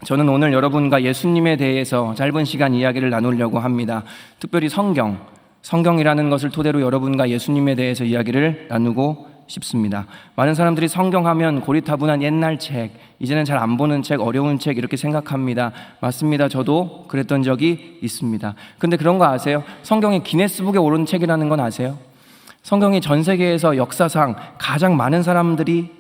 저는 오늘 여러분과 예수님에 대해서 짧은 시간 이야기를 나누려고 합니다. 특별히 성경이라는 것을 토대로 여러분과 예수님에 대해서 이야기를 나누고 싶습니다. 많은 사람들이 성경하면 고리타분한 옛날 책, 이제는 잘 안 보는 책, 어려운 책 이렇게 생각합니다. 맞습니다. 저도 그랬던 적이 있습니다. 근데 그런 거 아세요? 성경이 기네스북에 오른 책이라는 건 아세요? 성경이 전 세계에서 역사상 가장 많은 사람들이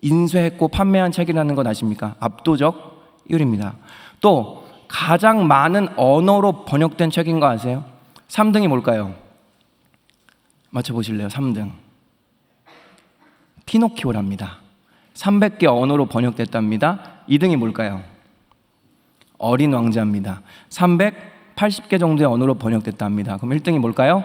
인쇄했고 판매한 책이라는 건 아십니까? 압도적 1위입니다. 또 가장 많은 언어로 번역된 책인 거 아세요? 3등이 뭘까요? 맞춰보실래요? 3등 피노키오랍니다. 300개 언어로 번역됐답니다. 2등이 뭘까요? 어린 왕자입니다. 380개 정도의 언어로 번역됐답니다. 그럼 1등이 뭘까요?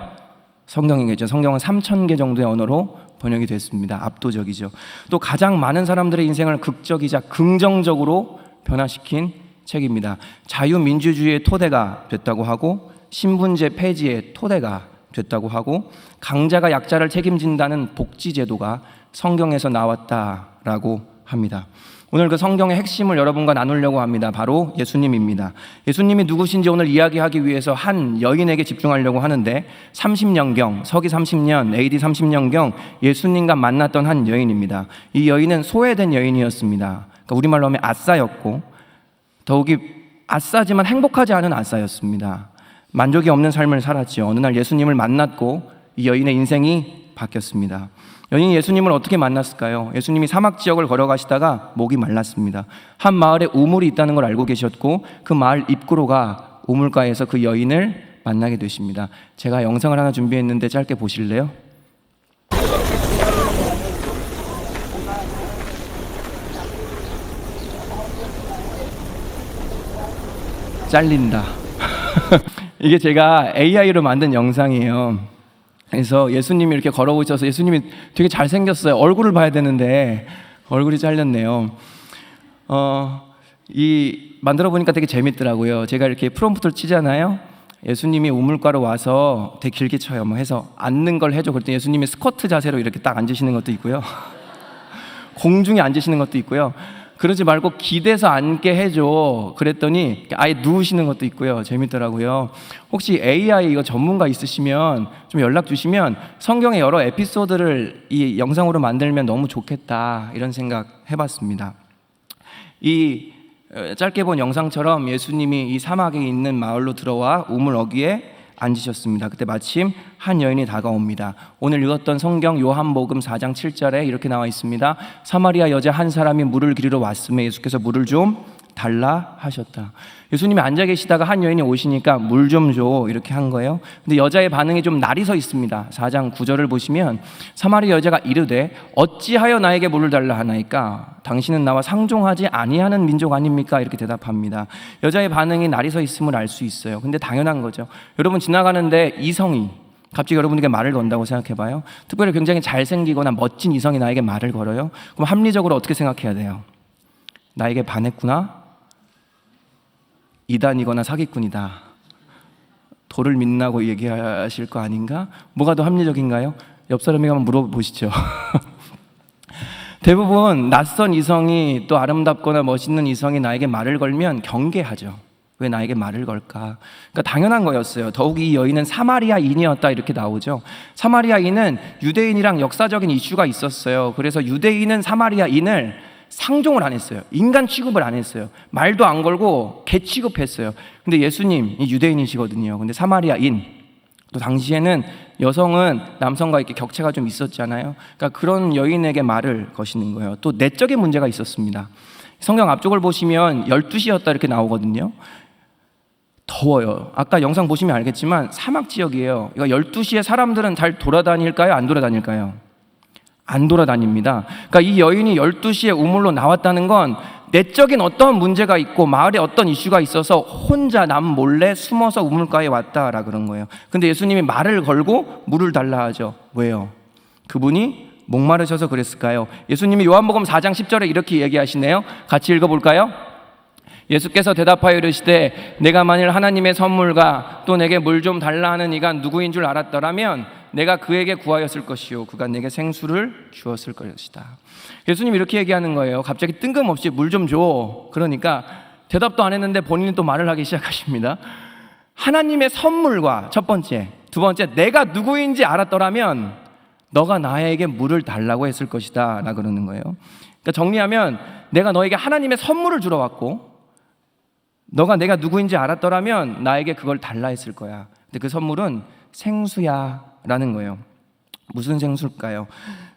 성경이겠죠. 성경은 3000개 정도의 언어로 번역이 됐습니다. 압도적이죠. 또 가장 많은 사람들의 인생을 극적이자 긍정적으로 변화시킨 책입니다. 자유민주주의의 토대가 됐다고 하고, 신분제 폐지의 토대가 됐다고 하고, 강자가 약자를 책임진다는 복지제도가 성경에서 나왔다라고 합니다. 오늘 그 성경의 핵심을 여러분과 나누려고 합니다. 바로 예수님입니다. 예수님이 누구신지 오늘 이야기하기 위해서 한 여인에게 집중하려고 하는데, 30년경, 서기 30년, AD 30년경 예수님과 만났던 한 여인입니다. 이 여인은 소외된 여인이었습니다. 그러니까 우리말로 하면 아싸였고, 더욱이 아싸지만 행복하지 않은 아싸였습니다. 만족이 없는 삶을 살았죠. 어느 날 예수님을 만났고 이 여인의 인생이 바뀌었습니다. 여인이 예수님을 어떻게 만났을까요? 예수님이 사막 지역을 걸어가시다가 목이 말랐습니다. 한 마을에 우물이 있다는 걸 알고 계셨고, 그 마을 입구로가 우물가에서 그 여인을 만나게 되십니다. 제가 영상을 하나 준비했는데 짧게 보실래요? 잘린다. 이게 제가 AI로 만든 영상이에요. 그래서 예수님이 이렇게 걸어오셔서, 예수님이 되게 잘생겼어요. 얼굴을 봐야 되는데 얼굴이 잘렸네요. 만들어 보니까 되게 재밌더라고요. 제가 이렇게 프롬프트를 치잖아요. 예수님이 우물가로 와서 되게 길게 쳐요. 뭐 해서 앉는 걸 해줘. 그랬더니 예수님이 스쿼트 자세로 이렇게 딱 앉으시는 것도 있고요. 공중에 앉으시는 것도 있고요. 그러지 말고 기대서 앉게 해줘. 그랬더니 아예 누우시는 것도 있고요. 재밌더라고요. 혹시 AI 이거 전문가 있으시면 좀 연락 주시면 성경의 여러 에피소드를 이 영상으로 만들면 너무 좋겠다, 이런 생각 해봤습니다. 이 짧게 본 영상처럼 예수님이 이 사막에 있는 마을로 들어와 우물 어귀에 앉으셨습니다. 그때 마침 한 여인이 다가옵니다. 오늘 읽었던 성경 요한복음 4장 7절에 이렇게 나와 있습니다. 사마리아 여자 한 사람이 물을 기르러 왔음에 예수께서 물을 좀 달라 하셨다. 예수님이 앉아 계시다가 한 여인이 오시니까 물 좀 줘, 이렇게 한 거예요. 근데 여자의 반응이 좀 날이 서 있습니다. 4장 9절을 보시면 사마리아 여자가 이르되 어찌하여 나에게 물을 달라 하나이까? 당신은 나와 상종하지 아니하는 민족 아닙니까? 이렇게 대답합니다. 여자의 반응이 날이 서 있음을 알 수 있어요. 근데 당연한 거죠. 여러분 지나가는데 이성이 갑자기 여러분에게 말을 건다고 생각해봐요. 특별히 굉장히 잘생기거나 멋진 이성이 나에게 말을 걸어요. 그럼 합리적으로 어떻게 생각해야 돼요? 나에게 반했구나? 이단이거나 사기꾼이다, 도를 믿나고 얘기하실 거 아닌가? 뭐가 더 합리적인가요? 옆 사람에게 한번 물어보시죠. 대부분 낯선 이성이, 또 아름답거나 멋있는 이성이 나에게 말을 걸면 경계하죠. 왜 나에게 말을 걸까? 그러니까 당연한 거였어요. 더욱 이 여인은 사마리아인이었다, 이렇게 나오죠. 사마리아인은 유대인이랑 역사적인 이슈가 있었어요. 그래서 유대인은 사마리아인을 상종을 안 했어요. 인간 취급을 안 했어요. 말도 안 걸고 개 취급했어요. 근데 예수님이 유대인이시거든요. 근데 사마리아인, 또 당시에는 여성은 남성과 이렇게 격차가 좀 있었잖아요. 그러니까 그런 여인에게 말을 거시는 거예요. 또 내적인 문제가 있었습니다. 성경 앞쪽을 보시면 12시였다 이렇게 나오거든요. 더워요. 아까 영상 보시면 알겠지만 사막 지역이에요. 이거 12시에 사람들은 잘 돌아다닐까요? 안 돌아다닐까요? 안 돌아다닙니다. 그러니까 이 여인이 12시에 우물로 나왔다는 건 내적인 어떤 문제가 있고 마을에 어떤 이슈가 있어서 혼자 남 몰래 숨어서 우물가에 왔다라 그런 거예요. 근데 예수님이 말을 걸고 물을 달라 하죠. 왜요? 그분이 목마르셔서 그랬을까요? 예수님이 요한복음 4장 10절에 이렇게 얘기하시네요. 같이 읽어볼까요? 예수께서 대답하여 이르시되 내가 만일 하나님의 선물과 또 내게 물 좀 달라 하는 이가 누구인 줄 알았더라면 내가 그에게 구하였을 것이요 그가 내게 생수를 주었을 것이다. 예수님이 이렇게 얘기하는 거예요. 갑자기 뜬금없이 물 좀 줘. 그러니까 대답도 안 했는데 본인이 또 말을 하기 시작하십니다. 하나님의 선물과 첫 번째, 두 번째, 내가 누구인지 알았더라면 너가 나에게 물을 달라고 했을 것이다 라 그러는 거예요. 그러니까 정리하면 내가 너에게 하나님의 선물을 주러 왔고 너가 내가 누구인지 알았더라면 나에게 그걸 달라 했을 거야. 근데 그 선물은 생수야 라는 거예요. 무슨 생수일까요?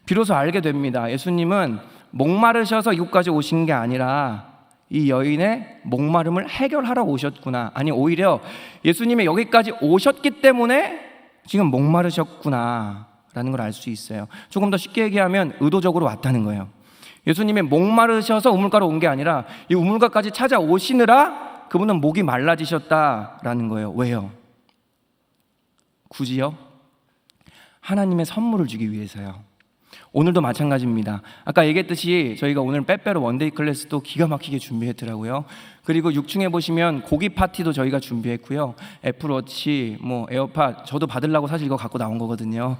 비로소 알게 됩니다. 예수님은 목마르셔서 이곳까지 오신 게 아니라 이 여인의 목마름을 해결하러 오셨구나. 아니, 오히려 예수님이 여기까지 오셨기 때문에 지금 목마르셨구나 라는 걸 알 수 있어요. 조금 더 쉽게 얘기하면 의도적으로 왔다는 거예요. 예수님이 목마르셔서 우물가로 온 게 아니라 이 우물가까지 찾아오시느라 그분은 목이 말라지셨다라는 거예요. 왜요? 굳이요? 하나님의 선물을 주기 위해서요. 오늘도 마찬가지입니다. 아까 얘기했듯이 저희가 오늘 빼빼로 원데이 클래스도 기가 막히게 준비했더라고요. 그리고 6층에 보시면 고기 파티도 저희가 준비했고요. 애플워치, 에어팟, 저도 받으려고 사실 이거 갖고 나온 거거든요.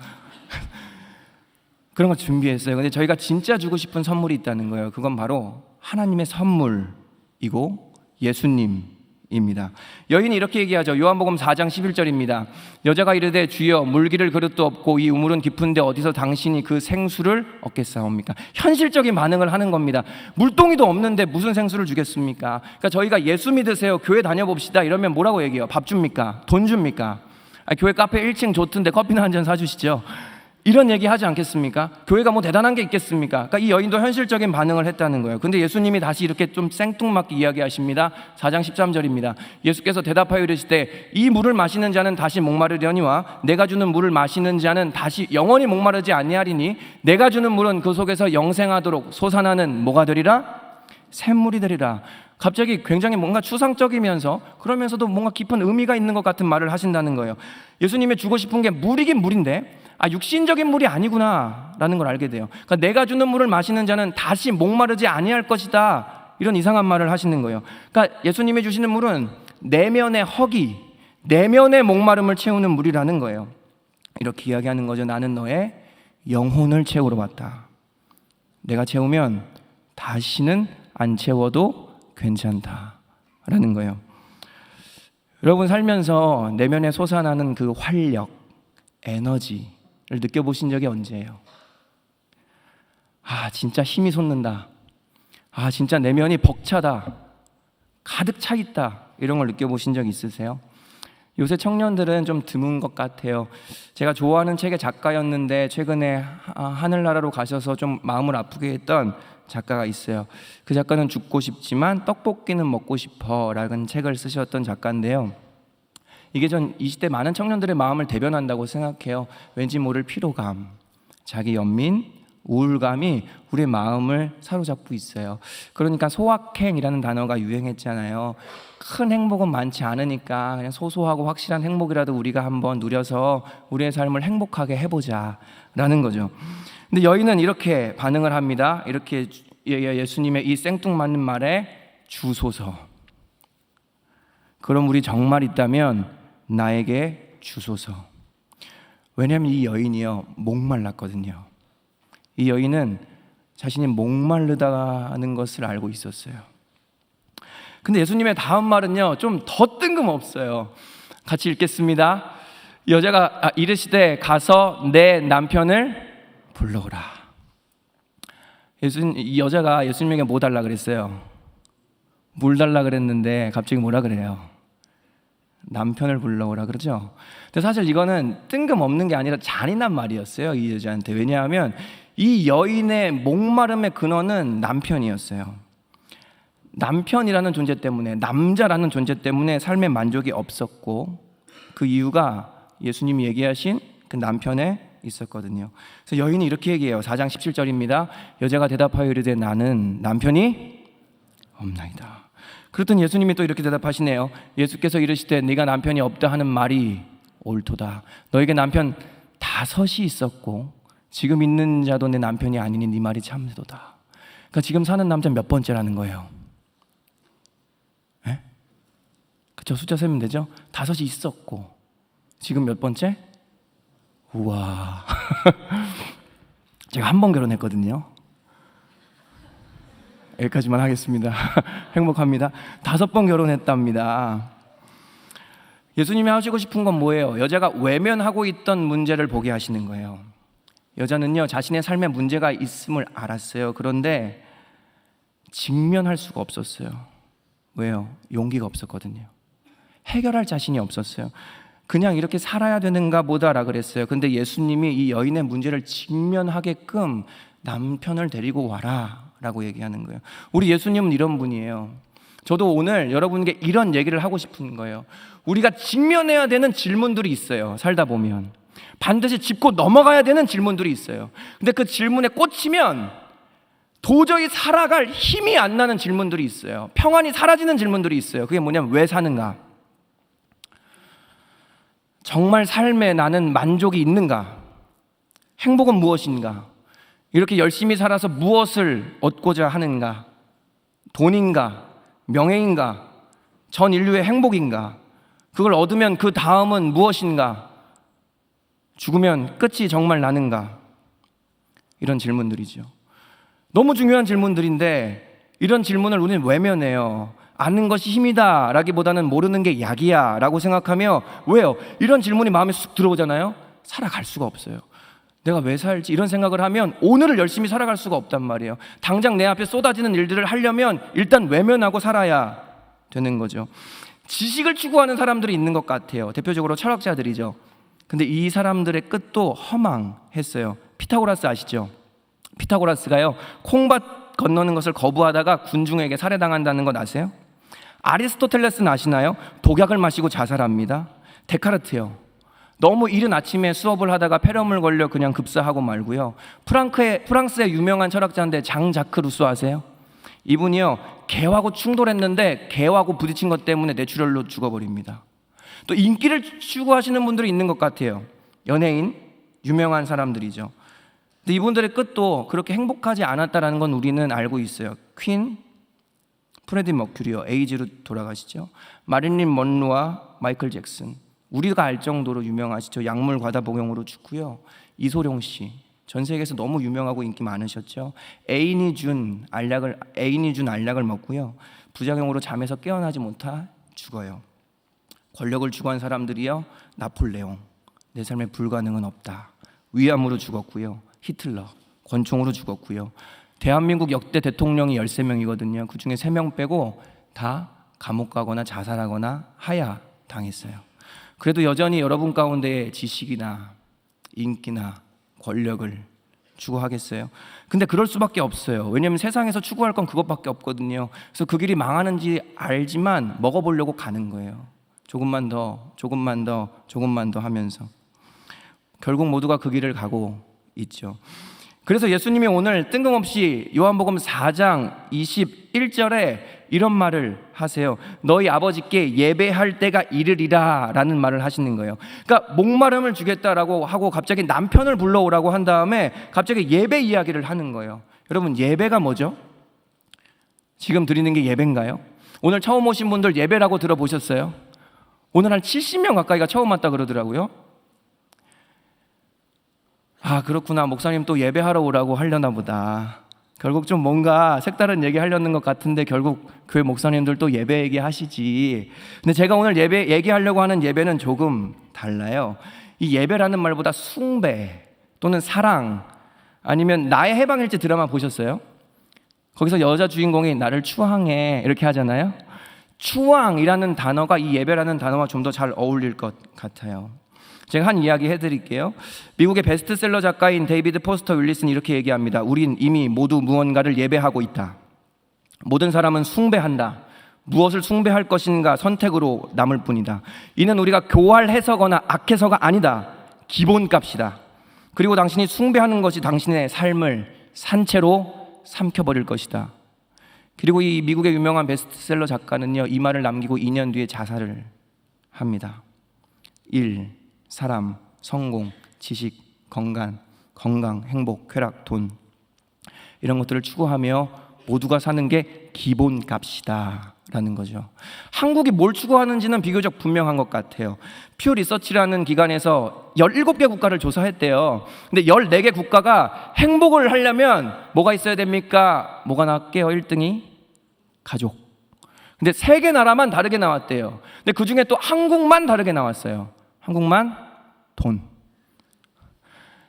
그런 거 준비했어요. 근데 저희가 진짜 주고 싶은 선물이 있다는 거예요. 그건 바로 하나님의 선물이고 예수님입니다. 여인이 이렇게 얘기하죠. 요한복음 4장 11절입니다. 여자가 이르되 주여 물기를 그릇도 없고 이 우물은 깊은데 어디서 당신이 그 생수를 얻겠사옵니까? 현실적인 반응을 하는 겁니다. 물동이도 없는데 무슨 생수를 주겠습니까? 그러니까 저희가 예수 믿으세요, 교회 다녀봅시다 이러면 뭐라고 얘기해요? 밥 줍니까? 돈 줍니까? 교회 카페 1층 좋던데 커피나 한 잔 사주시죠. 이런 얘기 하지 않겠습니까? 교회가 뭐 대단한 게 있겠습니까? 그러니까 이 여인도 현실적인 반응을 했다는 거예요. 근데 예수님이 다시 이렇게 좀 생뚱맞게 이야기하십니다. 4장 13절입니다. 예수께서 대답하여 이르시되 이 물을 마시는 자는 다시 목마르려니와 내가 주는 물을 마시는 자는 다시 영원히 목마르지 아니하리니 내가 주는 물은 그 속에서 영생하도록 솟아나는 뭐가 되리라? 샘물이 되리라. 갑자기 굉장히 뭔가 추상적이면서 그러면서도 뭔가 깊은 의미가 있는 것 같은 말을 하신다는 거예요. 예수님이 주고 싶은 게 물이긴 물인데 육신적인 물이 아니구나 라는 걸 알게 돼요. 그러니까 내가 주는 물을 마시는 자는 다시 목마르지 아니할 것이다, 이런 이상한 말을 하시는 거예요. 그러니까 예수님이 주시는 물은 내면의 허기, 내면의 목마름을 채우는 물이라는 거예요. 이렇게 이야기하는 거죠. 나는 너의 영혼을 채우러 왔다. 내가 채우면 다시는 안 채워도 괜찮다라는 거예요. 여러분 살면서 내면에 솟아나는 그 활력, 에너지를 느껴보신 적이 언제예요? 진짜 힘이 솟는다. 진짜 내면이 벅차다. 가득 차 있다. 이런 걸 느껴보신 적 있으세요? 요새 청년들은 좀 드문 것 같아요. 제가 좋아하는 책의 작가였는데 최근에 하늘나라로 가셔서 좀 마음을 아프게 했던 작가가 있어요. 그 작가는 죽고 싶지만 떡볶이는 먹고 싶어 라는 책을 쓰셨던 작가인데요. 이게 전 20대 많은 청년들의 마음을 대변한다고 생각해요. 왠지 모를 피로감, 자기 연민, 우울감이 우리의 마음을 사로잡고 있어요. 그러니까 소확행이라는 단어가 유행했잖아요. 큰 행복은 많지 않으니까 그냥 소소하고 확실한 행복이라도 우리가 한번 누려서 우리의 삶을 행복하게 해보자 라는 거죠. 근데 여인은 이렇게 반응을 합니다. 이렇게 예수님의 이 생뚱맞는 말에 주소서. 그럼 우리 정말 있다면 나에게 주소서. 왜냐하면 이 여인이요 목말랐거든요. 이 여인은 자신이 목마르다는 것을 알고 있었어요. 근데 예수님의 다음 말은요 좀 더 뜬금없어요. 같이 읽겠습니다. 여자가 이르시되 가서 내 남편을 불러오라. 이 여자가 예수님에게 뭐 달라 그랬어요? 물 달라 그랬는데 갑자기 뭐라 그래요? 남편을 불러오라 그러죠. 근데 사실 이거는 뜬금없는 게 아니라 잔인한 말이었어요, 이 여자한테. 왜냐하면 이 여인의 목마름의 근원은 남편이었어요. 남편이라는 존재 때문에, 남자라는 존재 때문에 삶의 만족이 없었고 그 이유가 예수님이 얘기하신 그 남편에 있었거든요. 그래서 여인이 이렇게 얘기해요. 4장 17절입니다. 여자가 대답하여 이르되 나는 남편이 없나이다. 그랬더니 예수님이 또 이렇게 대답하시네요. 예수께서 이르시되 네가 남편이 없다 하는 말이 옳도다. 너에게 남편 5이 있었고 지금 있는 자도 내 남편이 아니니 네 말이 참되도다. 그러니까 지금 사는 남자 몇 번째라는 거예요? 그렇죠? 숫자 세면 되죠? 5이 있었고 지금 몇 번째? 우와. 제가 한 번 결혼했거든요. 여기까지만 하겠습니다. 행복합니다. 5번 결혼했답니다. 예수님이 하시고 싶은 건 뭐예요? 여자가 외면하고 있던 문제를 보게 하시는 거예요. 여자는요, 자신의 삶에 문제가 있음을 알았어요. 그런데 직면할 수가 없었어요. 왜요? 용기가 없었거든요. 해결할 자신이 없었어요. 그냥 이렇게 살아야 되는가 보다라 그랬어요. 근데 예수님이 이 여인의 문제를 직면하게끔 남편을 데리고 와라 라고 얘기하는 거예요. 우리 예수님은 이런 분이에요. 저도 오늘 여러분께 이런 얘기를 하고 싶은 거예요. 우리가 직면해야 되는 질문들이 있어요. 살다 보면 반드시 짚고 넘어가야 되는 질문들이 있어요. 근데 그 질문에 꽂히면 도저히 살아갈 힘이 안 나는 질문들이 있어요. 평안이 사라지는 질문들이 있어요. 그게 뭐냐면 왜 사는가? 정말 삶에 나는 만족이 있는가? 행복은 무엇인가? 이렇게 열심히 살아서 무엇을 얻고자 하는가? 돈인가? 명예인가? 전 인류의 행복인가? 그걸 얻으면 그 다음은 무엇인가? 죽으면 끝이 정말 나는가? 이런 질문들이죠. 너무 중요한 질문들인데 이런 질문을 우리는 외면해요. 아는 것이 힘이다 라기보다는 모르는 게 약이야 라고 생각하며, 왜요? 이런 질문이 마음에 쑥 들어오잖아요. 살아갈 수가 없어요. 내가 왜 살지? 이런 생각을 하면 오늘을 열심히 살아갈 수가 없단 말이에요. 당장 내 앞에 쏟아지는 일들을 하려면 일단 외면하고 살아야 되는 거죠. 지식을 추구하는 사람들이 있는 것 같아요. 대표적으로 철학자들이죠. 근데 이 사람들의 끝도 허망했어요. 피타고라스 아시죠? 피타고라스가요, 콩밭 건너는 것을 거부하다가 군중에게 살해당한다는 것 아세요? 아리스토텔레스는 아시나요? 독약을 마시고 자살합니다. 데카르트요, 너무 이른 아침에 수업을 하다가 폐렴을 걸려 그냥 급사하고 말고요. 프랑스의 유명한 철학자인데 장 자크 루소 아세요? 이분이요, 개하고 충돌했는데 개하고 부딪힌 것 때문에 뇌출혈로 죽어버립니다. 또 인기를 추구하시는 분들이 있는 것 같아요. 연예인, 유명한 사람들이죠. 근데 이분들의 끝도 그렇게 행복하지 않았다는 건 우리는 알고 있어요. 퀸, 프레디 머큐리요, 에이즈로 돌아가시죠. 마릴린 먼로와 마이클 잭슨, 우리가 알 정도로 유명하시죠. 약물 과다 복용으로 죽고요. 이소룡 씨, 전 세계에서 너무 유명하고 인기 많으셨죠. 애인이 준 알약을 먹고요, 부작용으로 잠에서 깨어나지 못하 죽어요. 권력을 추구한 사람들이요, 나폴레옹, 내 삶에 불가능은 없다, 위암으로 죽었고요. 히틀러, 권총으로 죽었고요. 대한민국 역대 대통령이 13명이거든요. 그 중에 3명 빼고 다 감옥 가거나 자살하거나 하야 당했어요. 그래도 여전히 여러분 가운데 지식이나 인기나 권력을 추구하겠어요? 근데 그럴 수밖에 없어요. 왜냐하면 세상에서 추구할 건 그것밖에 없거든요. 그래서 그 길이 망하는지 알지만 먹어보려고 가는 거예요. 조금만 더, 조금만 더, 조금만 더 하면서 결국 모두가 그 길을 가고 있죠. 그래서 예수님이 오늘 뜬금없이 요한복음 4장 21절에 이런 말을 하세요. 너희 아버지께 예배할 때가 이르리라 라는 말을 하시는 거예요. 그러니까 목마름을 주겠다라고 하고 갑자기 남편을 불러오라고 한 다음에 갑자기 예배 이야기를 하는 거예요. 여러분, 예배가 뭐죠? 지금 드리는 게 예배인가요? 오늘 처음 오신 분들 예배라고 들어보셨어요? 오늘 한 70명 가까이가 처음 왔다 그러더라고요. 아, 그렇구나. 목사님 또 예배하러 오라고 하려나 보다. 결국 좀 뭔가 색다른 얘기 하려는 것 같은데 결국 교회 목사님들 또 예배 얘기하시지. 근데 제가 오늘 예배 얘기하려고 하는 예배는 조금 달라요. 이 예배라는 말보다 숭배 또는 사랑, 아니면 나의 해방일지 드라마 보셨어요? 거기서 여자 주인공이 나를 추앙해 이렇게 하잖아요. 추앙이라는 단어가 이 예배라는 단어와 좀 더 잘 어울릴 것 같아요. 제가 한 이야기 해드릴게요. 미국의 베스트셀러 작가인 데이비드 포스터 윌리스는 이렇게 얘기합니다. 우린 이미 모두 무언가를 예배하고 있다. 모든 사람은 숭배한다. 무엇을 숭배할 것인가 선택으로 남을 뿐이다. 이는 우리가 교활해서거나 악해서가 아니다. 기본값이다. 그리고 당신이 숭배하는 것이 당신의 삶을 산채로 삼켜버릴 것이다. 그리고 이 미국의 유명한 베스트셀러 작가는요, 이 말을 남기고 2년 뒤에 자살을 합니다. 1. 사람, 성공, 지식, 건강, 행복, 쾌락, 돈, 이런 것들을 추구하며 모두가 사는 게 기본값이다 라는 거죠. 한국이 뭘 추구하는지는 비교적 분명한 것 같아요. 퓨 리서치라는 기관에서 17개 국가를 조사했대요. 근데 14개 국가가 행복을 하려면 뭐가 있어야 됩니까? 뭐가 나왔게요? 1등이 가족. 근데 3개 나라만 다르게 나왔대요. 근데 그 중에 또 한국만 다르게 나왔어요. 한국만 돈.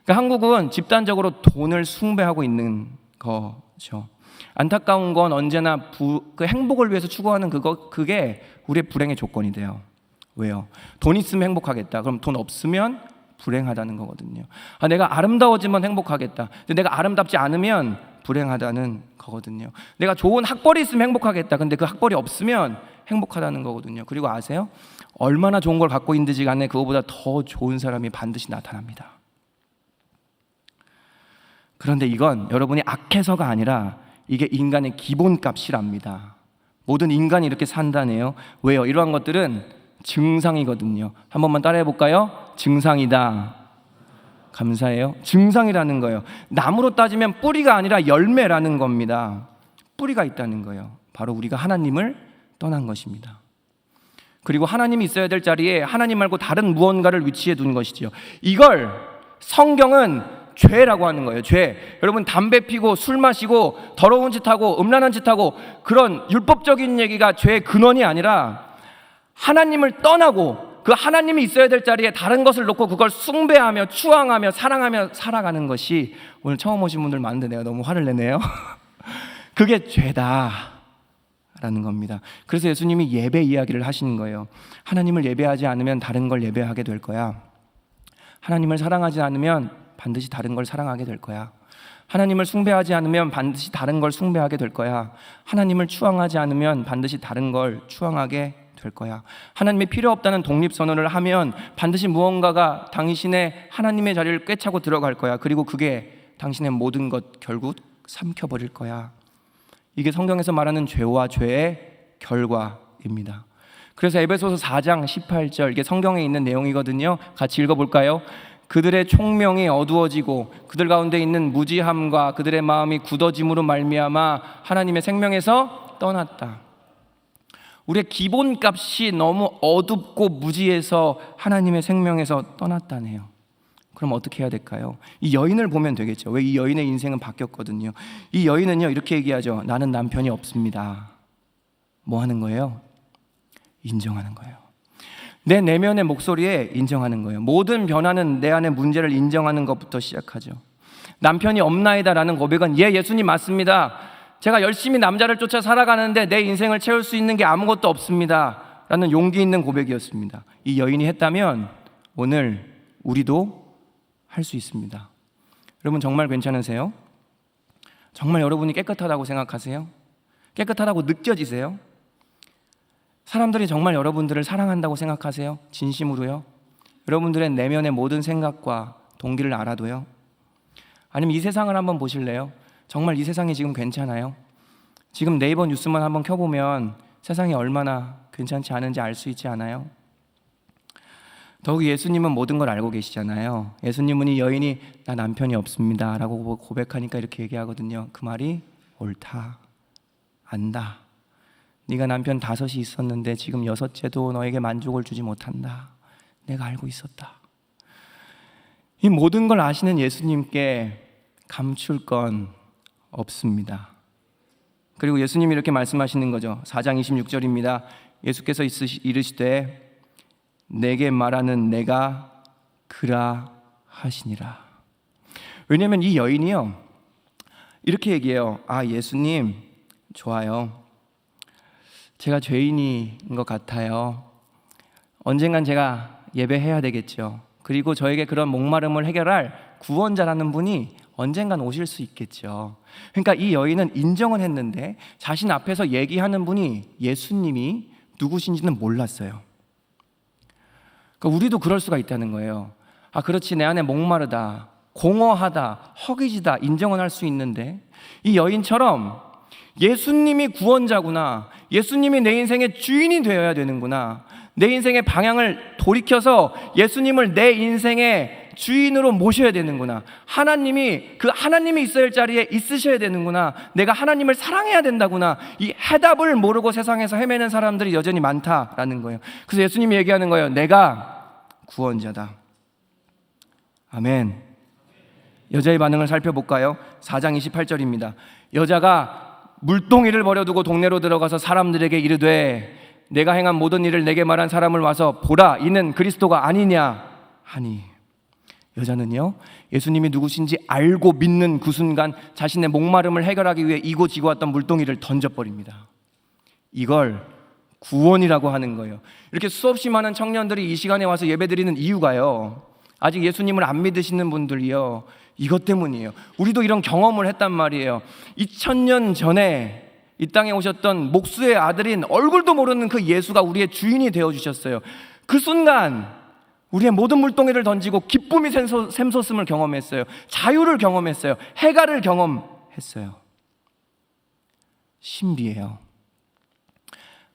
그러니까 한국은 집단적으로 돈을 숭배하고 있는 거죠. 안타까운 건 언제나 그 행복을 위해서 추구하는 그게 우리의 불행의 조건이 돼요. 왜요? 돈 있으면 행복하겠다. 그럼 돈 없으면 불행하다는 거거든요. 내가 아름다워지면 행복하겠다. 근데 내가 아름답지 않으면 불행하다는 거거든요. 내가 좋은 학벌이 있으면 행복하겠다. 근데 그 학벌이 없으면 행복하다는 거거든요. 그리고 아세요? 얼마나 좋은 걸 갖고 있는지 간에 그거보다 더 좋은 사람이 반드시 나타납니다. 그런데 이건 여러분이 악해서가 아니라 이게 인간의 기본값이랍니다. 모든 인간이 이렇게 산다네요. 왜요? 이러한 것들은 증상이거든요. 한 번만 따라해 볼까요? 증상이다. 감사해요. 증상이라는 거예요. 나무로 따지면 뿌리가 아니라 열매라는 겁니다. 뿌리가 있다는 거예요. 바로 우리가 하나님을 떠난 것입니다. 그리고 하나님이 있어야 될 자리에 하나님 말고 다른 무언가를 위치해 둔 것이죠. 이걸 성경은 죄라고 하는 거예요. 죄. 여러분 담배 피고 술 마시고 더러운 짓 하고 음란한 짓 하고 그런 율법적인 얘기가 죄의 근원이 아니라 하나님을 떠나고 그 하나님이 있어야 될 자리에 다른 것을 놓고 그걸 숭배하며 추앙하며 사랑하며 살아가는 것이, 오늘 처음 오신 분들 많은데 내가 너무 화를 내네요. 그게 죄다 라는 겁니다. 그래서 예수님이 예배 이야기를 하시는 거예요. 하나님을 예배하지 않으면 다른 걸 예배하게 될 거야. 하나님을 사랑하지 않으면 반드시 다른 걸 사랑하게 될 거야. 하나님을 숭배하지 않으면 반드시 다른 걸 숭배하게 될 거야. 하나님을 추앙하지 않으면 반드시 다른 걸 추앙하게 될 거야. 하나님이 필요 없다는 독립선언을 하면 반드시 무언가가 당신의 하나님의 자리를 꿰차고 들어갈 거야. 그리고 그게 당신의 모든 것 결국 삼켜버릴 거야. 이게 성경에서 말하는 죄와 죄의 결과입니다. 그래서 에베소서 4장 18절, 이게 성경에 있는 내용이거든요. 같이 읽어볼까요? 그들의 총명이 어두워지고 그들 가운데 있는 무지함과 그들의 마음이 굳어짐으로 말미암아 하나님의 생명에서 떠났다. 우리의 기본값이 너무 어둡고 무지해서 하나님의 생명에서 떠났다네요. 그럼 어떻게 해야 될까요? 이 여인을 보면 되겠죠. 왜 이 여인의 인생은 바뀌었거든요. 이 여인은요 이렇게 얘기하죠. 나는 남편이 없습니다. 뭐 하는 거예요? 인정하는 거예요. 내 내면의 목소리에 인정하는 거예요. 모든 변화는 내 안의 문제를 인정하는 것부터 시작하죠. 남편이 없나이다 라는 고백은 예수님 맞습니다. 제가 열심히 남자를 쫓아 살아가는데 내 인생을 채울 수 있는 게 아무것도 없습니다 라는 용기 있는 고백이었습니다. 이 여인이 했다면 오늘 우리도 할 수 있습니다. 여러분 정말 괜찮으세요? 정말 여러분이 깨끗하다고 생각하세요? 깨끗하다고 느껴지세요? 사람들이 정말 여러분들을 사랑한다고 생각하세요? 진심으로요? 여러분들의 내면의 모든 생각과 동기를 알아도요? 아니면 이 세상을 한번 보실래요? 정말 이 세상이 지금 괜찮아요? 지금 네이버 뉴스만 한번 켜보면 세상이 얼마나 괜찮지 않은지 알 수 있지 않아요? 더욱이 예수님은 모든 걸 알고 계시잖아요. 예수님은 이 여인이 나 남편이 없습니다 라고 고백하니까 이렇게 얘기하거든요. 그 말이 옳다, 안다. 네가 남편 5이 있었는데 지금 6째도 너에게 만족을 주지 못한다. 내가 알고 있었다. 이 모든 걸 아시는 예수님께 감출 건 없습니다. 그리고 예수님이 이렇게 말씀하시는 거죠. 4장 26절입니다. 예수께서 이르시되 내게 말하는 내가 그라 하시니라. 왜냐하면 이 여인이요 이렇게 얘기해요. 예수님 좋아요. 제가 죄인인 것 같아요. 언젠간 제가 예배해야 되겠죠. 그리고 저에게 그런 목마름을 해결할 구원자라는 분이 언젠간 오실 수 있겠죠. 그러니까 이 여인은 인정은 했는데 자신 앞에서 얘기하는 분이 예수님이 누구신지는 몰랐어요. 그러니까 우리도 그럴 수가 있다는 거예요. 그렇지, 내 안에 목마르다, 공허하다, 허기지다 인정은 할 수 있는데 이 여인처럼 예수님이 구원자구나, 예수님이 내 인생의 주인이 되어야 되는구나, 내 인생의 방향을 돌이켜서 예수님을 내 인생의 주인으로 모셔야 되는구나. 그 하나님이 있어야 할 자리에 있으셔야 되는구나. 내가 하나님을 사랑해야 된다구나. 이 해답을 모르고 세상에서 헤매는 사람들이 여전히 많다라는 거예요. 그래서 예수님이 얘기하는 거예요. 내가 구원자다. 아멘. 여자의 반응을 살펴볼까요? 4장 28절입니다. 여자가 물동이를 버려두고 동네로 들어가서 사람들에게 이르되 내가 행한 모든 일을 내게 말한 사람을 와서 보라, 이는 그리스도가 아니냐 하니. 여자는요, 예수님이 누구신지 알고 믿는 그 순간 자신의 목마름을 해결하기 위해 이고 지고 왔던 물동이를 던져버립니다. 이걸 구원이라고 하는 거예요. 이렇게 수없이 많은 청년들이 이 시간에 와서 예배드리는 이유가요, 아직 예수님을 안 믿으시는 분들이요, 이것 때문이에요. 우리도 이런 경험을 했단 말이에요. 2000년 전에 이 땅에 오셨던 목수의 아들인 얼굴도 모르는 그 예수가 우리의 주인이 되어주셨어요. 그 순간 우리의 모든 물동이를 던지고 기쁨이 샘솟음을 경험했어요. 자유를 경험했어요. 해가를 경험했어요. 신비해요.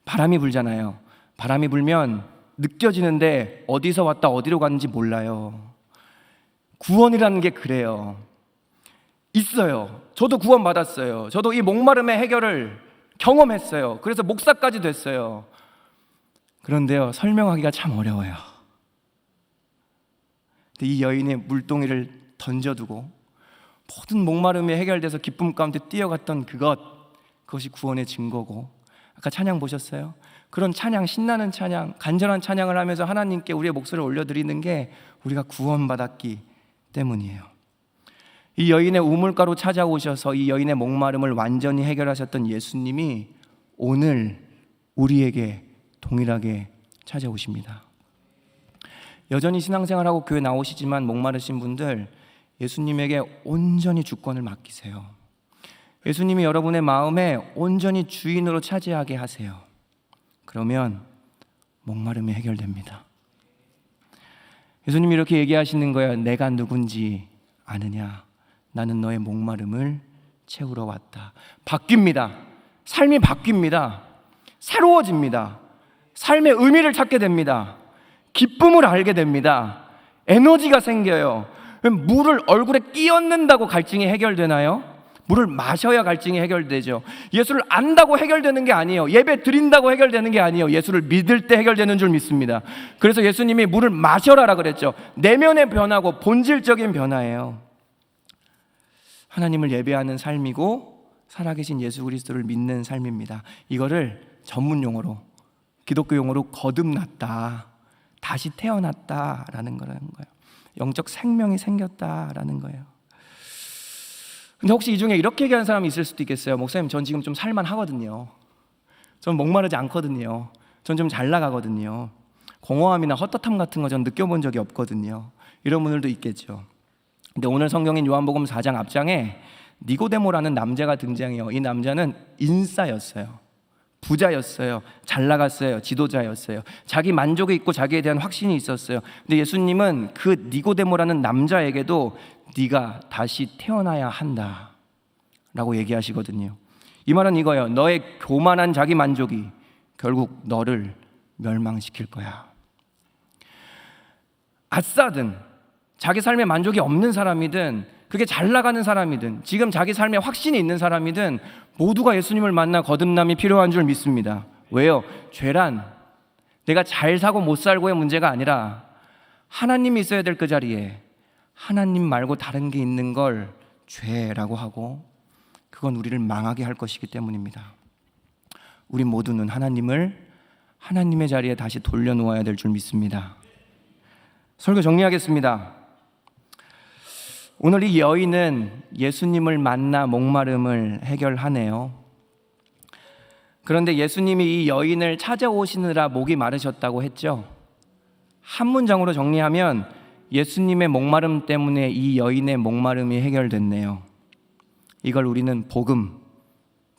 바람이 불잖아요. 바람이 불면 느껴지는데 어디서 왔다 어디로 가는지 몰라요. 구원이라는 게 그래요. 있어요. 저도 구원 받았어요. 저도 이 목마름의 해결을 경험했어요. 그래서 목사까지 됐어요. 그런데요, 설명하기가 참 어려워요. 이 여인의 물동이를 던져두고 모든 목마름이 해결돼서 기쁨 가운데 뛰어갔던 그것이 구원의 증거고, 아까 찬양 보셨어요? 그런 찬양, 신나는 찬양, 간절한 찬양을 하면서 하나님께 우리의 목소리를 올려드리는 게 우리가 구원받았기 때문이에요. 이 여인의 우물가로 찾아오셔서 이 여인의 목마름을 완전히 해결하셨던 예수님이 오늘 우리에게 동일하게 찾아오십니다. 여전히 신앙생활하고 교회 나오시지만 목마르신 분들, 예수님에게 온전히 주권을 맡기세요. 예수님이 여러분의 마음에 온전히 주인으로 차지하게 하세요. 그러면 목마름이 해결됩니다. 예수님이 이렇게 얘기하시는 거예요. 내가 누군지 아느냐? 나는 너의 목마름을 채우러 왔다. 바뀝니다. 삶이 바뀝니다. 새로워집니다. 삶의 의미를 찾게 됩니다. 기쁨을 알게 됩니다. 에너지가 생겨요. 물을 얼굴에 끼얹는다고 갈증이 해결되나요? 물을 마셔야 갈증이 해결되죠. 예수를 안다고 해결되는 게 아니에요. 예배 드린다고 해결되는 게 아니에요. 예수를 믿을 때 해결되는 줄 믿습니다. 그래서 예수님이 물을 마셔라라 그랬죠. 내면의 변화고 본질적인 변화예요. 하나님을 예배하는 삶이고 살아계신 예수 그리스도를 믿는 삶입니다. 이거를 전문 용어로, 기독교 용어로 거듭났다, 다시 태어났다라는 거예요. 영적 생명이 생겼다라는 거예요. 근데 혹시 이 중에 이렇게 얘기하는 사람이 있을 수도 있겠어요. 목사님, 전 지금 좀 살만하거든요. 전 목마르지 않거든요. 전 좀 잘 나가거든요. 공허함이나 헛헛함 같은 거 전 느껴본 적이 없거든요. 이런 분들도 있겠죠. 근데 오늘 성경인 요한복음 4장 앞장에 니고데모라는 남자가 등장해요. 이 남자는 인싸였어요. 부자였어요. 잘 나갔어요. 지도자였어요. 자기 만족이 있고 자기에 대한 확신이 있었어요. 근데 예수님은 그 니고데모라는 남자에게도 네가 다시 태어나야 한다 라고 얘기하시거든요. 이 말은 이거예요. 너의 교만한 자기 만족이 결국 너를 멸망시킬 거야. 아싸든 자기 삶에 만족이 없는 사람이든 그게 잘 나가는 사람이든 지금 자기 삶에 확신이 있는 사람이든 모두가 예수님을 만나 거듭남이 필요한 줄 믿습니다. 왜요? 죄란 내가 잘 사고 못 살고의 문제가 아니라 하나님이 있어야 될 그 자리에 하나님 말고 다른 게 있는 걸 죄라고 하고 그건 우리를 망하게 할 것이기 때문입니다. 우리 모두는 하나님을 하나님의 자리에 다시 돌려놓아야 될 줄 믿습니다. 설교 정리하겠습니다. 오늘 이 여인은 예수님을 만나 목마름을 해결하네요. 그런데 예수님이 이 여인을 찾아오시느라 목이 마르셨다고 했죠. 한 문장으로 정리하면 예수님의 목마름 때문에 이 여인의 목마름이 해결됐네요. 이걸 우리는 복음,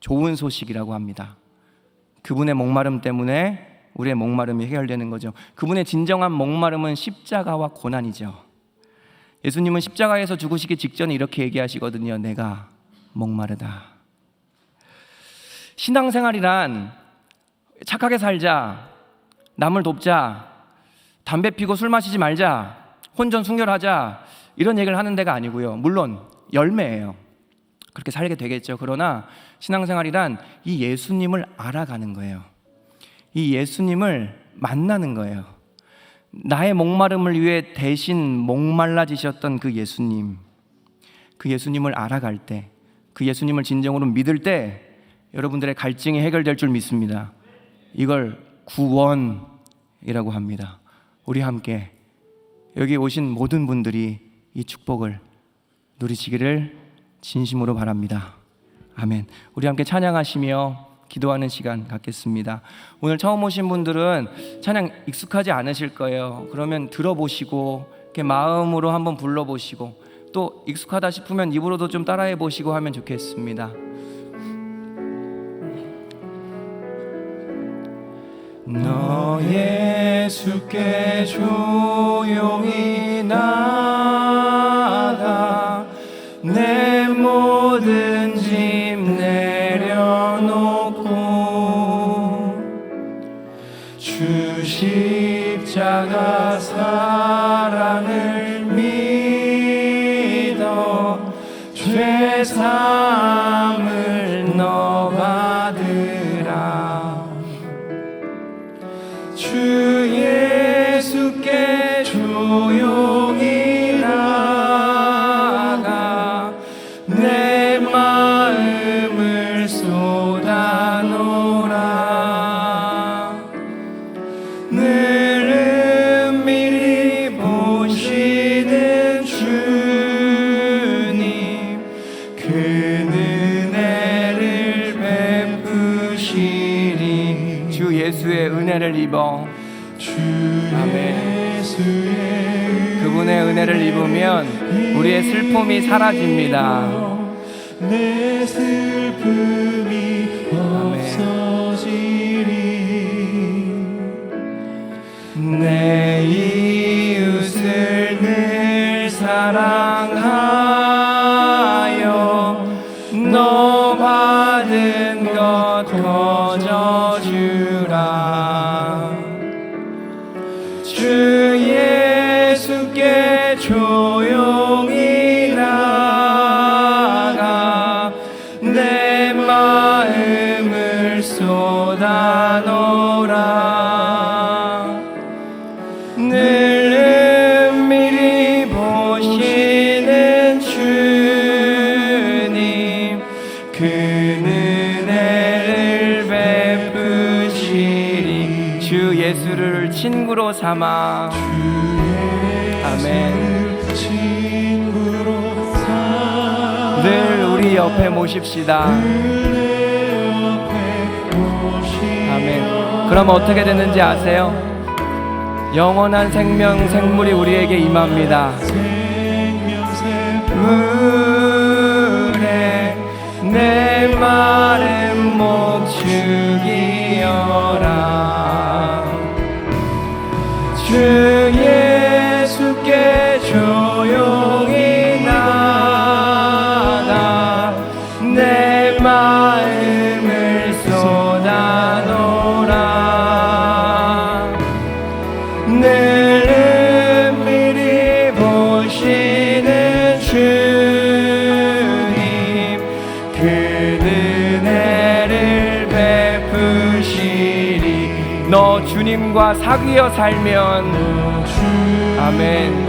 좋은 소식이라고 합니다. 그분의 목마름 때문에 우리의 목마름이 해결되는 거죠. 그분의 진정한 목마름은 십자가와 고난이죠. 예수님은 십자가에서 죽으시기 직전에 이렇게 얘기하시거든요. 내가 목마르다. 신앙생활이란 착하게 살자, 남을 돕자, 담배 피고 술 마시지 말자, 혼전순결하자 이런 얘기를 하는 데가 아니고요. 물론 열매예요. 그렇게 살게 되겠죠. 그러나 신앙생활이란 이 예수님을 알아가는 거예요. 이 예수님을 만나는 거예요. 나의 목마름을 위해 대신 목말라지셨던 그 예수님, 그 예수님을 알아갈 때, 그 예수님을 진정으로 믿을 때 여러분들의 갈증이 해결될 줄 믿습니다. 이걸 구원이라고 합니다. 우리 함께 여기 오신 모든 분들이 이 축복을 누리시기를 진심으로 바랍니다. 아멘. 우리 함께 찬양하시며 기도하는 시간 갖겠습니다. 오늘 처음 오신 분들은 찬양 익숙하지 않으실 거예요. 그러면 들어보시고 이렇게 마음으로 한번 불러보시고 또 익숙하다 싶으면 입으로도 좀 따라해 보시고 하면 좋겠습니다. 너 예수께 조용히 나가 내 모든 짐 내려놓고 주 십자가 사랑을 믿어 죄 사함을 너 받으라. 주 예수께 조용히 나가 내 마음을 쏟아놓으라. 늘 은밀히 보시는 주님 그 은혜를 베푸시리. 주 예수의 은혜를 입어 아멘. 그분의 은혜를 입으면 우리의 슬픔이 사라집니다. 내 슬픔이 없어지리. 내 이웃을 늘 사랑하여 너 받은 것 거저주라. 주 예수께 조용히 나가 내 마음을 쏟아놓으라. 늘 은밀히 보시는 주님 그 은혜를 베푸시리. 주 예수를 친구로 삼아 아멘. 늘 우리 옆에 모십시다. 아멘. 그럼 어떻게 되는지 아세요? 영원한 생명 생물이 우리에게 임합니다. 물에 내 마른 목 죽이어라. 주 예수께 조용히 나가 내 마음을 쏟아놓으라. 늘 은밀히 보시는 주님 그 은혜를 베푸시리. 너 주님과 사귀어 살면 아멘.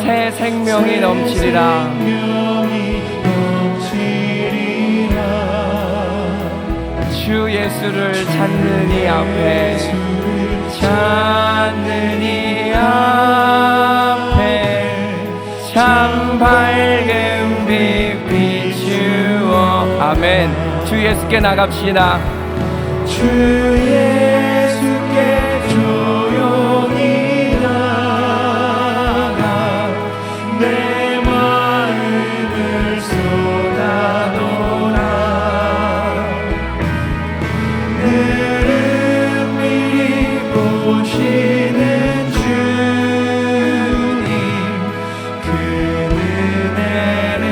새 생명이 넘치리라. 주 예수를 찾는 이 앞에 참 밝은 빛 비추어 아멘. 주 예수께 나갑시다. 주 예수께 조용히 나가 내 마음을 쏟아놓으라. 늘 은밀히 보시는 주님 그 은혜를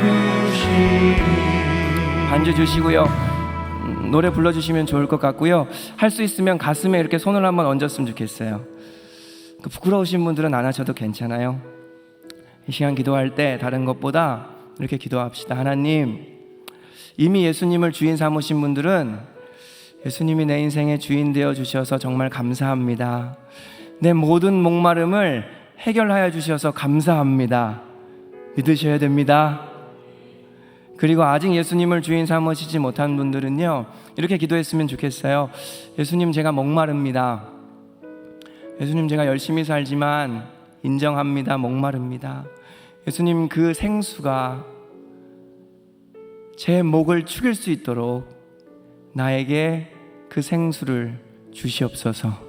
베푸시리. 반주 주시고요. 노래 불러주시면 좋을 것 같고요. 할 수 있으면 가슴에 이렇게 손을 한번 얹었으면 좋겠어요. 부끄러우신 분들은 안 하셔도 괜찮아요. 이 시간 기도할 때 다른 것보다 이렇게 기도합시다. 하나님, 이미 예수님을 주인 삼으신 분들은 예수님이 내 인생의 주인 되어 주셔서 정말 감사합니다. 내 모든 목마름을 해결하여 주셔서 감사합니다. 믿으셔야 됩니다. 그리고 아직 예수님을 주인 삼으시지 못한 분들은요, 이렇게 기도했으면 좋겠어요. 예수님, 제가 목마릅니다. 예수님, 제가 열심히 살지만 인정합니다. 목마릅니다. 예수님, 그 생수가 제 목을 축일 수 있도록 나에게 그 생수를 주시옵소서.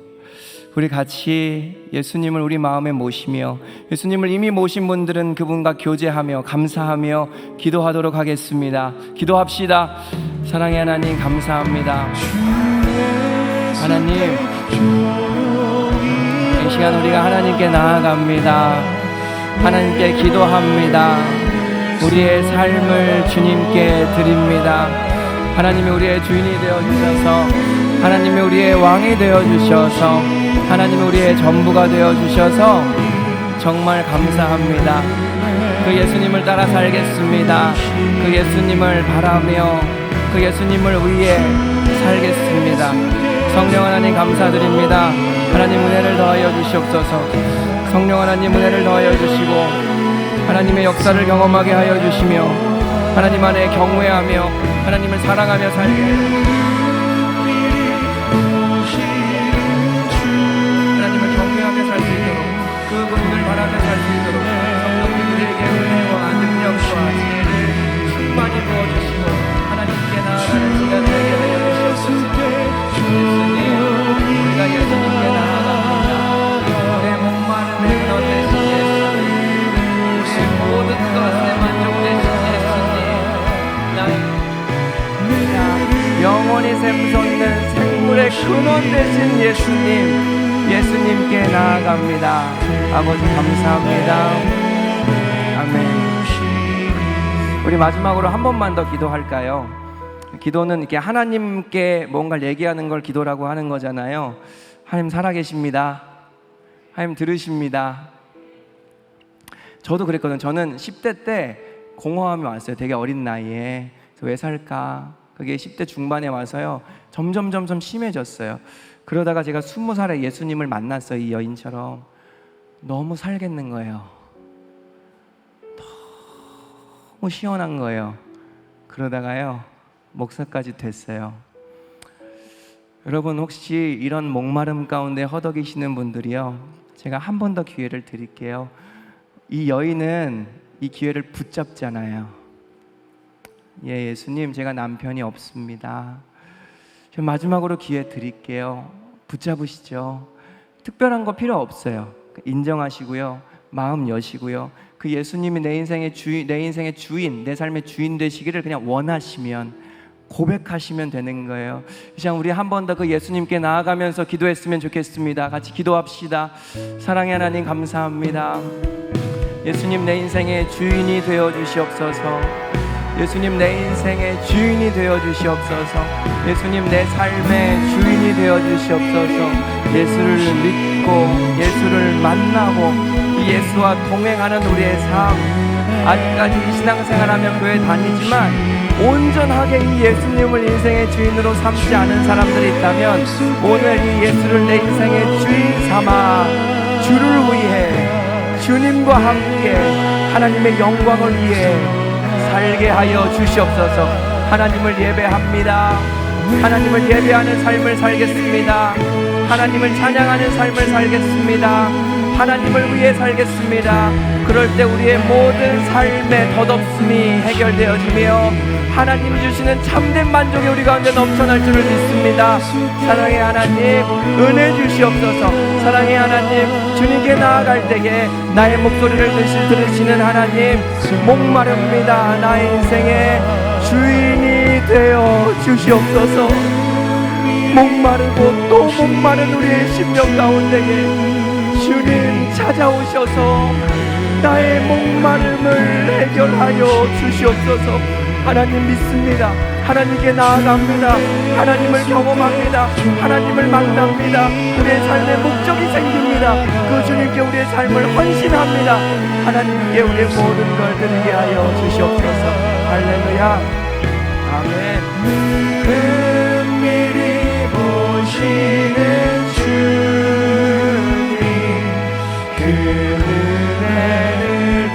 우리 같이 예수님을 우리 마음에 모시며, 예수님을 이미 모신 분들은 그분과 교제하며 감사하며 기도하도록 하겠습니다. 기도합시다. 사랑의 하나님, 감사합니다. 하나님, 이 시간 우리가 하나님께 나아갑니다. 하나님께 기도합니다. 우리의 삶을 주님께 드립니다. 하나님이 우리의 주인이 되어주셔서, 하나님이 우리의 왕이 되어주셔서, 하나님이 우리의 전부가 되어주셔서 정말 감사합니다. 그 예수님을 따라 살겠습니다. 그 예수님을 바라며 그 예수님을 위해 살겠습니다. 성령 하나님, 감사드립니다. 하나님, 은혜를 더하여 주시옵소서. 성령 하나님, 은혜를 더하여 주시고 하나님의 역사를 경험하게 하여 주시며 하나님 안에 경외하며 하나님을 사랑하며 살게 하여 주시옵소서. 살 수 있도록, 그분을 바라며 살 수 있도록 성령님 우리에게 은혜와 능력과 지혜를 충만히 부어주시고 하나님께 나아가는 시간 되게 하여 주시옵소서. 예수님, 우리가 예수님께 나아갑니다. 내 목마름에 근원 되신 예수님, 우리의 모든 것에 만족되신 예수님, 영원히 샘솟는 생물의 근원 되신 예수님, 예수님께 나아갑니다. 아버지, 감사합니다. 아멘. 우리 마지막으로 한 번만 더 기도할까요? 기도는 이렇게 하나님께 뭔가를 얘기하는 걸 기도라고 하는 거잖아요. 하나님 살아계십니다. 하나님 들으십니다. 저도 그랬거든요. 저는 10대 때 공허함이 왔어요. 되게 어린 나이에. 왜 살까? 그게 10대 중반에 와서요, 점점 심해졌어요. 그러다가 제가 20살에 예수님을 만났어요. 이 여인처럼. 너무 살겠는 거예요. 너무 시원한 거예요. 그러다가요, 목사까지 됐어요. 여러분, 혹시 이런 목마름 가운데 허덕이시는 분들이요, 제가 한 번 더 기회를 드릴게요. 이 여인은 이 기회를 붙잡잖아요. 예수님, 제가 남편이 없습니다. 마지막으로 기회 드릴게요. 붙잡으시죠. 특별한 거 필요 없어요. 인정하시고요, 마음 여시고요, 그 예수님이 내 인생의 주인, 내 삶의 주인 되시기를 그냥 원하시면, 고백하시면 되는 거예요. 이 시간 우리 한 번 더 그 예수님께 나아가면서 기도했으면 좋겠습니다. 같이 기도합시다. 사랑의 하나님, 감사합니다. 예수님, 내 인생의 주인이 되어 주시옵소서. 예수님, 내 인생의 주인이 되어 주시옵소서. 예수님, 내 삶의 주인이 되어 주시옵소서. 예수를 믿고 예수를 만나고 이 예수와 동행하는 우리의 삶, 아직까지 신앙생활하며 교회 다니지만 온전하게 이 예수님을 인생의 주인으로 삼지 않은 사람들이 있다면, 오늘 이 예수를 내 인생의 주인 삼아 주를 위해, 주님과 함께 하나님의 영광을 위해 살게 하여 주시옵소서. 하나님을 예배합니다. 하나님을 예배하는 삶을 살겠습니다. 하나님을 찬양하는 삶을 살겠습니다. 하나님을 위해 살겠습니다. 그럴 때 우리의 모든 삶의 덧없음이 해결되어지며 하나님 주시는 참된 만족이 우리 가운데 넘쳐날 줄을 믿습니다. 사랑의 하나님, 은혜 주시옵소서. 사랑의 하나님, 주님께 나아갈 때에 나의 목소리를 들으시는 하나님, 목마릅니다. 나의 인생의 주인이 되어 주시옵소서. 목마르고 또 목마른 우리의 심령 가운데에 주님 찾아오셔서 나의 목마름을 해결하여 주시옵소서. 하나님 믿습니다. 하나님께 나아갑니다. 하나님을 경험합니다. 하나님을 만납니다. 우리의 삶의 목적이 생깁니다. 그 주님께 우리의 삶을 헌신합니다. 하나님께 우리의 모든 걸 드리게 하여 주시옵소서. 할렐루야. 아멘. 은밀히 보시는 주님, 그 은혜를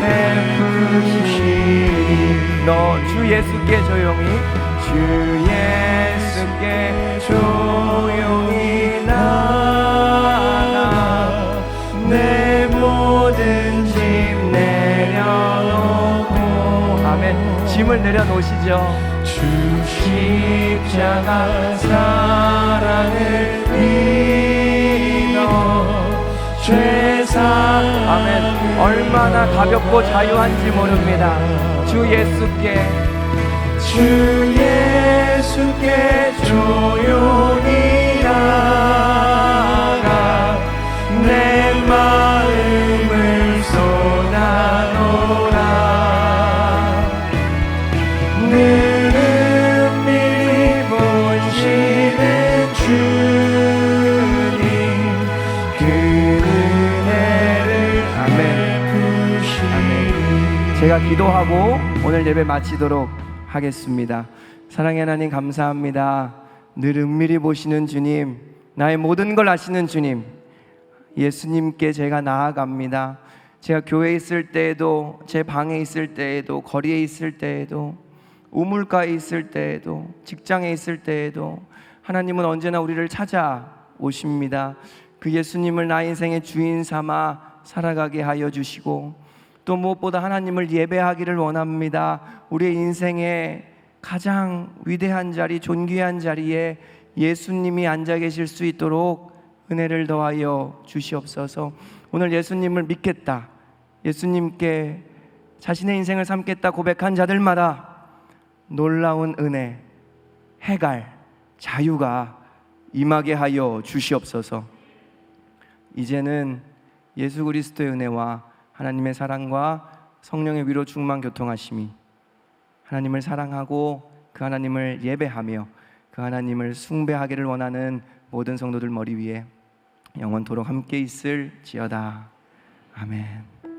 베푸시니 너 주 예수께 조용히, 주 예수께 조용히 나아가 내 모든 짐 내려놓고 아멘. 짐을 내려놓으시죠. 주 십자가 사랑을 믿어 죄사 아멘. 얼마나 가볍고 자유한지 모릅니다. 주 예수께 조용히 나가 내 마음을 쏟아놓으라. 늘 은밀히 보시는 주님, 그 은혜를 베푸시니. 제가 기도하고 오늘 예배 마치도록 하겠습니다. 사랑의 하나님, 감사합니다. 늘 은밀히 보시는 주님, 나의 모든 걸 아시는 주님, 예수님께 제가 나아갑니다. 제가 교회에 있을 때에도, 제 방에 있을 때에도, 거리에 있을 때에도, 우물가에 있을 때에도, 직장에 있을 때에도 하나님은 언제나 우리를 찾아오십니다. 그 예수님을 나의 인생의 주인 삼아 살아가게 하여 주시고, 또 무엇보다 하나님을 예배하기를 원합니다. 우리의 인생의 가장 위대한 자리, 존귀한 자리에 예수님이 앉아 계실 수 있도록 은혜를 더하여 주시옵소서. 오늘 예수님을 믿겠다, 예수님께 자신의 인생을 삼겠다 고백한 자들마다 놀라운 은혜, 해갈, 자유가 임하게 하여 주시옵소서. 이제는 예수 그리스도의 은혜와 하나님의 사랑과 성령의 위로 충만 교통하심이, 하나님을 사랑하고 그 하나님을 예배하며 그 하나님을 숭배하기를 원하는 모든 성도들 머리 위에 영원토록 함께 있을지어다. 아멘.